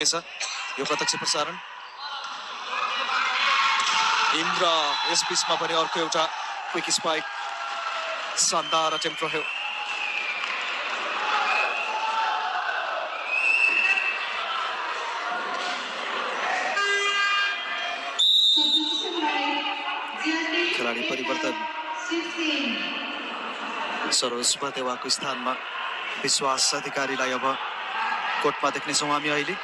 गरिसकेछ यो प्रत्यक्ष प्रसारण। इन्द्र यस बीचमा पनि अर्को एउटा क्विक स्पाइक, शानदार अटेम्प्ट रह्यो। खेलाडी परिवर्तन, सरोज बदेवाको स्थानमा विश्वास अधिकारीलाई अब कोर्टमा देख्नेछौँ हामी अहिले।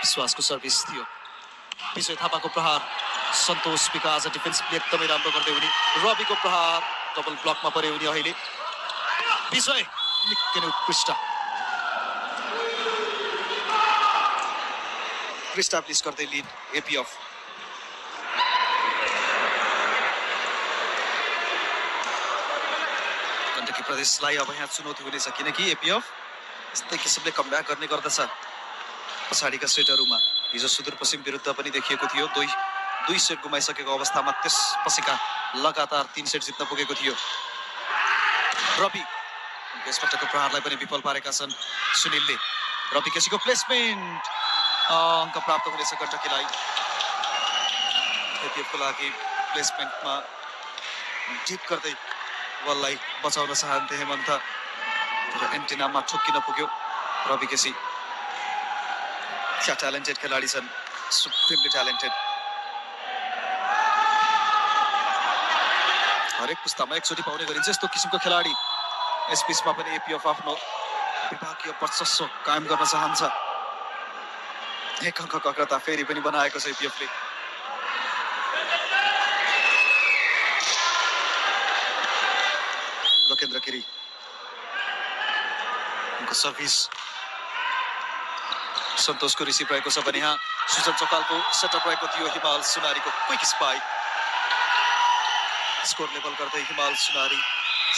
विश्वासको सर्भिस थियो, विजय थापाको प्रहार, सन्तोष विका आज डिफेन्सले एकदमै राम्रो गर्दै हुने, रविको प्रहार डबल ब्लकमा पर्यो हुने अहिले। विजय निकै नै उत्कृष्ट, इस्टाब्लिस गर्दै लिड एपीएफ। गण्डकी प्रदेशलाई अब यहाँ चुनौती हुनेछ किनकि एपीएफ यस्तै किसिमले कमब्याक गर्ने गर्दछ पछाडिका सेटहरूमा। हिजो सुदूरपश्चिम विरुद्ध पनि देखिएको थियो, दुई सेट गुमाइसकेको अवस्थामा त्यसपछिका लगातार 3 सेट जित्न पुगेको थियो। रवि यसपटकको प्रहारलाई पनि विफल पारेका छन् सुनिलले। रवि केसीको प्लेसमेन्ट, अङ्क प्राप्त हुनेछ गण्डकीलाई। एपीएफको लागि प्लेसमेन्टमा डिप गर्दै बललाई बचाउन चाहन्थे हेमन्त, तर एन्टिनामा ठोक्किन पुग्यो रवि केसी। क्या ट्यालेन्टेड खेलाडी छन्, सुप्रिमली ट्यालेन्टेड। हरेक पुस्तामा एकचोटि पाउने गरिन्छ यस्तो किसिमको खेलाडी। यस बिचमा पनि एपीएफ आफ्नो विभागीय वर्चस्व कायम गर्न चाहन्छ। एक अङ्कको अग्रता फेरि पनि बनाएको छ एपीएफले। लोकेन्द्र गिरी उनको सर्भिस, सन्तोषको रिसिभ रहेको छ भने यहाँ सुजन चौकालको सेटअप रहेको थियो। हिमाल सुनारीको क्विक स्पाइक, स्कोर लेभल गर्दै हिमाल सुनारी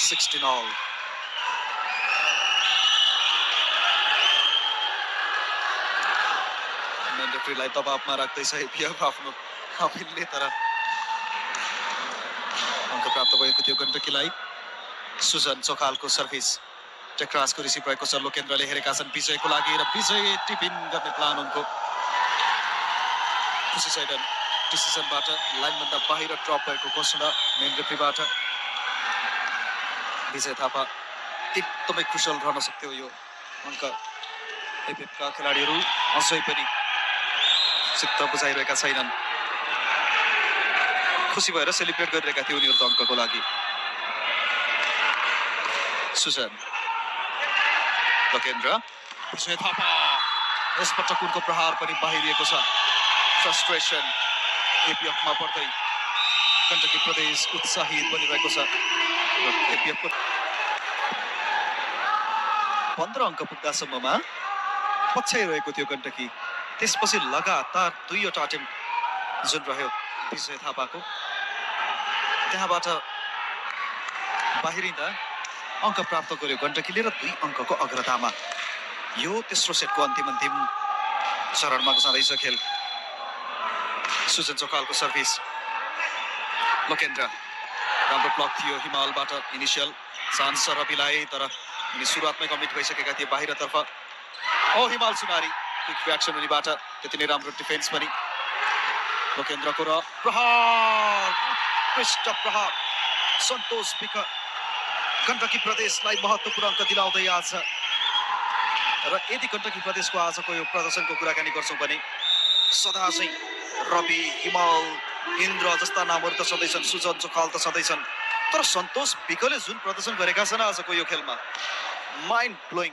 16 ऑल। रेफ्रीलाई दबावमा राख्दैछ एपीएफ आफ्नो अपिलले, तर अङ्क प्राप्त भएको थियो गण्डकीलाई। सुजन चौकालको सर्भिस, टेक्रासको रिसिभ रहेको छ, लोकेन्द्रले हेरेका छन् विजयको लागि र विजय टिपिन गर्ने प्लान उनको। खुसी छैनन् डिसिजनबाट, लाइनभन्दा बाहिर ड्रप भएको घोषणा मेन रेफ्रीबाट। विजय थापा एकदमै कुशल रहन सक्थ्यो यो अङ्क। एपीएफका खेलाडीहरू अझै पनि चित्त बुझाइरहेका छैनन्, खुसी भएर सेलिब्रेट गरिरहेका थिए उनीहरू त अङ्कको लागि। सुजन, लोकेन्द्र, विजय थापा यसपटक उनको प्रहार पनि बाहिरिएको छ। फ्रस्ट्रेसन एपीएफमा पर्दै गण्डकी प्रदेश उत्साहित बनिरहेको छ। एपीएफको 15 अङ्क पुग्दासम्ममा पछ्याइरहेको थियो गण्डकी। त्यसपछि लगातार 2वटा अटेम्प्ट जुन रह्यो विजय थापाको, त्यहाँबाट बाहिरिँदा अङ्क प्राप्त गर्यो गण्डकीले र 2 अङ्कको अग्रतामा। यो तेस्रो सेटको अन्तिम चरणमा जाँदैछ खेल। सुजन चौकालको सर्भिस, लोकेन्द्र राम्रो ब्लक थियो हिमालबाट। इनिसियल चान्स रविलाई, तर उनी सुरुवातमै कमिट भइसकेका थिए बाहिरतर्फ। हिमाल सुनारी क्विक रियाक्सन उनीबाट, त्यति नै राम्रो डिफेन्स पनि। लोकेन्द्रको र प्रहार, उत्कृष्ट प्रहार, सन्तोष विक गण्डकी प्रदेशलाई महत्त्वपूर्ण अङ्क दिलाउँदै आज। र यदि गण्डकी प्रदेशको आजको यो प्रदर्शनको कुराकानी गर्छौँ भने सदा चाहिँ रवि, हिमाल, इन्द्र जस्ता नामहरू त छँदैछन्, सुजन चौकाल त छँदैछन्, तर सन्तोष विकले जुन प्रदर्शन गरेका छन् आजको यो खेलमा, माइन्ड ब्लोइङ।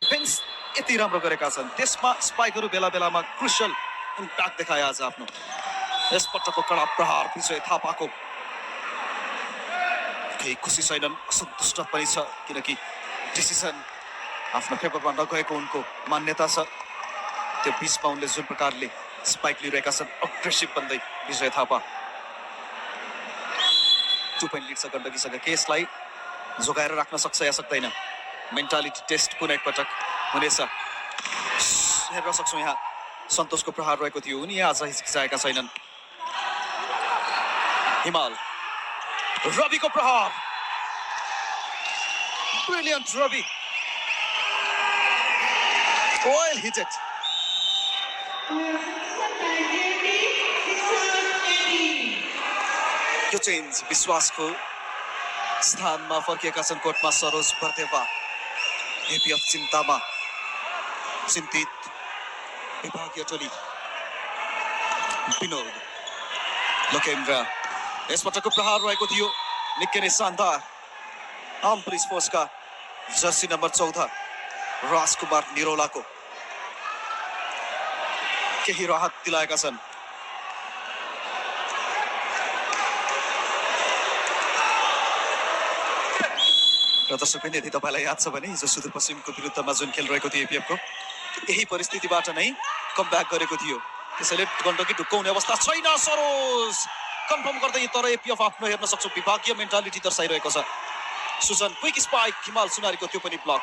डिफेन्स यति राम्रो गरेका छन्, त्यसमा स्पाइकहरू बेला बेलामा क्रुसियल इम्प्याक्ट देखाए आज आफ्नो। यसपटकको कडा प्रहार विजय थापाको। केही खुसी छैनन्, असन्तुष्ट पनि छ, किनकि डिसिजन आफ्नो फेभरमा नगएको उनको मान्यता छ। त्यो बिचमा उनले जुन प्रकारले स्पाइक लिइरहेका छन्, अग्रेसिभ बन्दै विजय थापा। 2 पोइन्ट लिड छ गण्डकीसँग। केसलाई जोगाएर राख्न सक्छ या सक्दैन, मेन्टालिटी टेस्ट पुनः एकपटक हुनेछ। हेर्न सक्छौँ यहाँ सन्तोषको प्रहार रहेको थियो, उनी आज हिचकिचाएका छैनन्। हिमाल, रविको प्रहार, Brilliant, Ravi. Well hit it. यो चेन्ज विश्वासको स्थानमा फर्किएका छन् कोर्टमा सरोज बर्देवा। एपीएफ चिन्तामा, चिन्तित विभागीय टोली। विनोद लोकेन्द्र, यसपटकको प्रहार रहेको थियो निकै नै शानदार। आर्म पुलिस फोर्सका जर्सी नम्बर 14 राजकुमार निरौलाको केही राहत दिलाएका छन्। र दर्शक यदि तपाईँलाई याद छ भने हिजो सुदूरपश्चिमको विरुद्धमा जुन खेल रहेको थियो एपीएफको, यही परिस्थितिबाट नै कमब्याक गरेको थियो। त्यसैले गण्डकी ढुक्काउने अवस्था छैन। सरोज कन्फर्म गर्दै, तर एपीएफ आफ्नो हेर्न सक्छ विभागीय मेन्टालिटी दर्शाइरहेको छ। सुजन क्विक स्पाइक, हिमाल सुनारीको त्यो पनि ब्लक।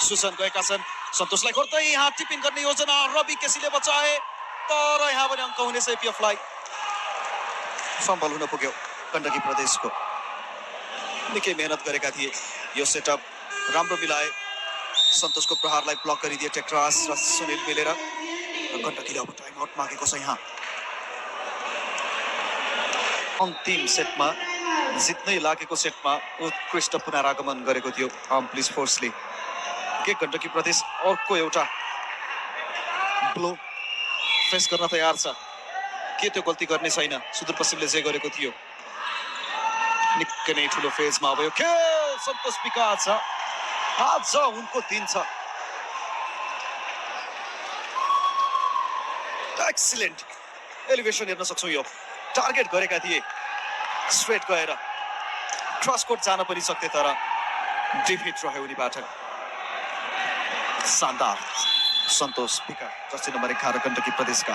सुजन गएका छन्, सन्तोषलाई गर्दै यहाँ टिपिङ गर्ने योजना, रवि केसीले बचाए, तर यहाँ पनि अङ्क हुनेछ एपीएफलाई। फम्बल हुन पुग्यो गण्डकी प्रदेशको। निकै मेहनत गरेका थिए, यो सेटअप राम्रो मिलाए, सन्तोषको प्रहारलाई ब्लक गरिदिए टेक्रास र सुनिल मिलेर। गण्डकीले अब टाइम आउट मागेको छ यहाँ। अन्तिम सेटमा जित्नै लागेको सेटमा उत्कृष्ट पुनरागमन गरेको थियो आर्म पुलिस फोर्सले। के गण्डकी प्रदेश अर्को एउटा ब्लो फेस गर्न तयार छ? के त्यो गल्ती गर्ने छैन? सुदूरपश्चिमले जे गरेको थियो निकै नै ठुलो फेजमा अब यो खेल सन्तोष विकास छ। आज उनको दिन छ। एक्सिलेन्ट एलिभेसन हेर्न सक्छौँ। यो टार्गेट गरेका थिए, स्ट्रेट गएर क्रस कोर्ट जान पनि सक्थे, तर डिफिट रह्यो उनीबाट। शानदार सन्तोष विकास, जर्सी नम्बर 11 गण्डकी प्रदेशका।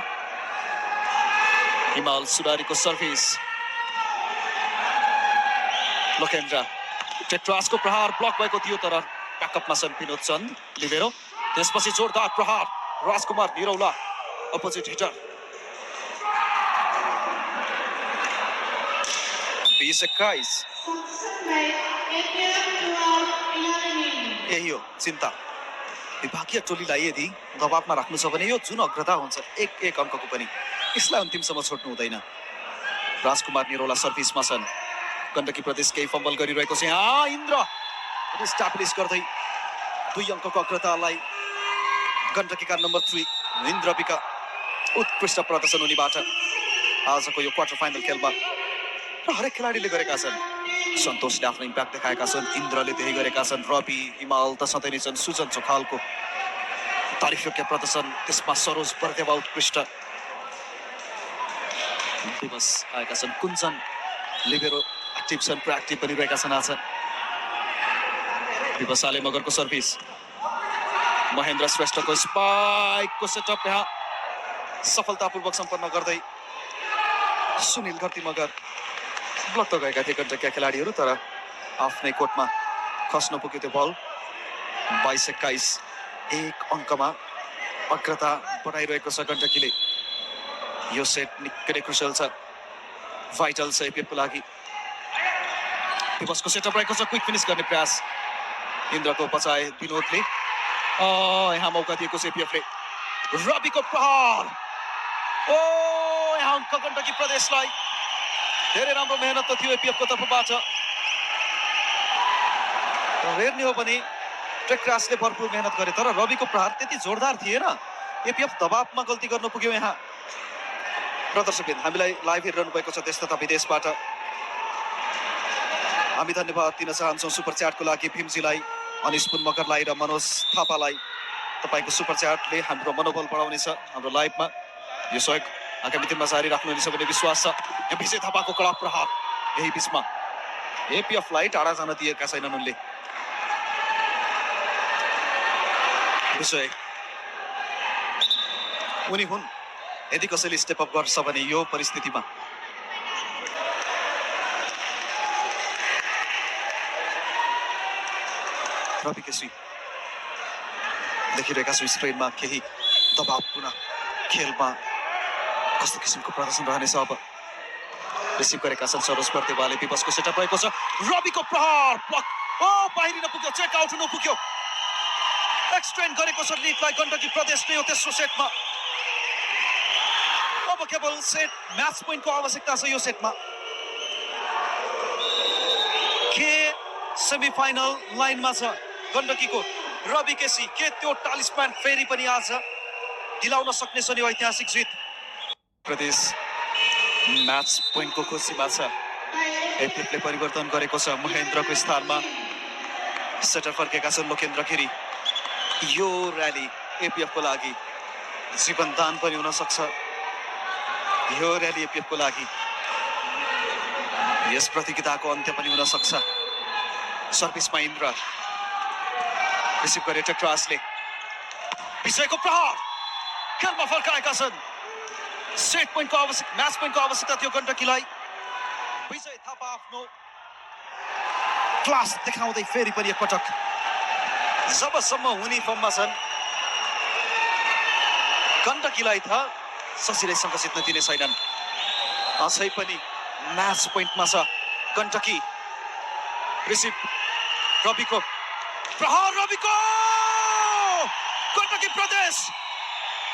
हिमाल सुनारीको सर्भिस, लोकेन्द्र, टेट्रासको प्रहार ब्लक भएको थियो, तर ब्याकअपमा छन् विनोद चन्द लिबेरो। त्यसपछि जोरदार प्रहार राजकुमार निरौला, अपोजिट हिटर। 20-21 यही हो चिन्ता। विभागीय टोलीलाई यदि दबावमा राख्नु छ भने यो जुन अग्रता हुन्छ एक अङ्कको पनि, यसलाई अन्तिमसम्म छोड्नु हुँदैन। राजकुमार निरौला सर्भिसमा छन्। गण्डकी प्रदेश केही फम्बल गरिरहेको छ यहाँ। इन्द्र स्ट्याब्लिस गर्दै 2 अङ्कको अग्रतालाई गण्डकीका नम्बर 3 इन्द्र विका। उत्कृष्ट प्रदर्शन उनीबाट आजको यो क्वार्टर फाइनल खेलमा र हरेक खेलाडीले गरेका छन्। सन्तोषले आफ्नो इम्प्याक्ट देखाएका छन्, इन्द्रले त्यही गरेका छन्, रवि हिमाल त सधैँ नै छन्। सुजन चोखालको तारिफयोग्य प्रदर्शन, त्यसमा सरोज बर्देवा उत्कृष्ट। दिवस आएका छन्, कुञ्चन लिबेरो एक्टिभ छन्, प्रोएक्टिभ पनि रहेका छन् आज। विवसाले मगरको सर्भिस, महेन्द्र श्रेष्ठको स्पाइकको सेटअप यहाँ सफलतापूर्वक सम्पन्न गर्दै सुनिल घरती मगर। ब्लक त गएका थिए गण्डकीका खेलाडीहरू, तर आफ्नै कोर्टमा खस्न पुग्यो त्यो बल। 22-21 1 अङ्कमा अग्रता बढाइरहेको छ गण्डकीले। यो सेट निकै नै क्रुसियल छ, भाइटल छ एपीएफको लागि। दिवसको सेटअप रहेको छ, क्विक फिनिस गर्ने प्रयास। इन्द्रको बचाए विनोदले। यहाँ मौका दिएको छ एपीएफले। रविको प्रहार, यहाँ अङ्क गण्डकी प्रदेशलाई। धेरै राम्रो मेहनत त थियो एपीएफको तर्फबाट। हेर्ने हो भने टेक्रासले भरपुर मेहनत गरे, तर रविको प्रहार त्यति जोरदार थिएन। एपीएफ दबावमा गल्ती गर्न पुग्यो यहाँ। प्रदर्शकबिन हामीलाई लाइभ हेरिरहनु भएको छ देश तथा विदेशबाट। हामी धन्यवाद दिन चाहन्छौँ सुपर च्याटको लागि भीमजीलाई, अनिश पुन मगरलाई र मनोज थापालाई। तपाईँको सुपर च्याटले हाम्रो मनोबल बढाउनेछ हाम्रो लाइभमा। यो सहयोग आगामी दिनमा जारी राख्नुहुनेछ भन्ने विश्वास छ। यो विजय थापाको कडा प्रहार, यही बिचमा एपीएफलाई टाढा जान दिएका छैनन् उनले। विजय उनी हुन्, यदि कसैले स्टेप अप गर्छ भने यो परिस्थितिमा। रवि केसी देखिरहेका छौँ स्क्रिनमा केही दबावपूर्ण खेलमा कस्तो किसिमको प्रदर्शन रहनेछ। अब रिसिभ गरेका छन् सरोज बर्देवाले। विपसको सेटअप रहेको छ, रविको प्रहार ब्लक बाहिरिन पुग्यो, चेक आउट हुन पुग्यो। एक्सटेन्ड गरेको छ लिडलाई गण्डकी प्रदेशले यो तेस्रो सेटमा। अब केवल सेट म्याच पोइन्टको आवश्यकता छ यो सेटमा। के सेमिफाइनल लाइनमा छ गण्डकीको रवि केसी। के त्यो टालिस्मान फेरि पनि आज दिलाउन सक्ने छ नि ऐतिहासिक जित। प्रदेश म्याच पोइन्टको खुसीमा छ। एपिएफले परिवर्तन गरेको छ, महेन्द्रको स्थानमा सेटर फर्केका छन् लोकेन्द्र गिरी। यो र्याली एपिएफको लागि जीवनदान पनि हुन सक्छ। यो र्याली एपिएफको लागि यस प्रतियोगिताको अन्त्य पनि हुन सक्छ। सर्भिसमा इन्द्र रिसिभ गरे टेक्ट्रासले विजयको प्रहार खेलमा फर्काएका छन्। सेट पोइन्टको आवश्यक म्याच पोइन्टको आवश्यकता थियो गण्डकीलाई। विजय थापा आफ्नो क्लास देखाउँदै फेरि पनि एकपटक जबसम्म युनिफर्ममा छन् गण्डकीलाई त सजिलैसँग जित्न दिने छैनन्। अझै पनि म्याच पोइन्टमा छ गण्डकी। रिसिभ रविको प्रहार, रविको गण्डकी प्रदेश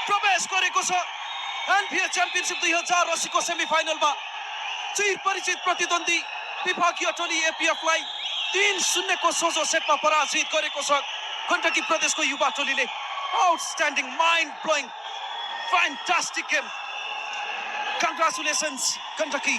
प्रवेश गरेको छ एनबिए च्याम्पियनशिप 2080 को सेमिफाइनलमा। चिर परिचित प्रतिद्वन्दी विभागीय टोली एपिएफलाई 3-0 को सोझो सेटमा पराजित गरेको छ गण्डकी प्रदेशको युवा टोलीले। Outstanding, mind blowing, fantastic game. Congratulations Gandaki.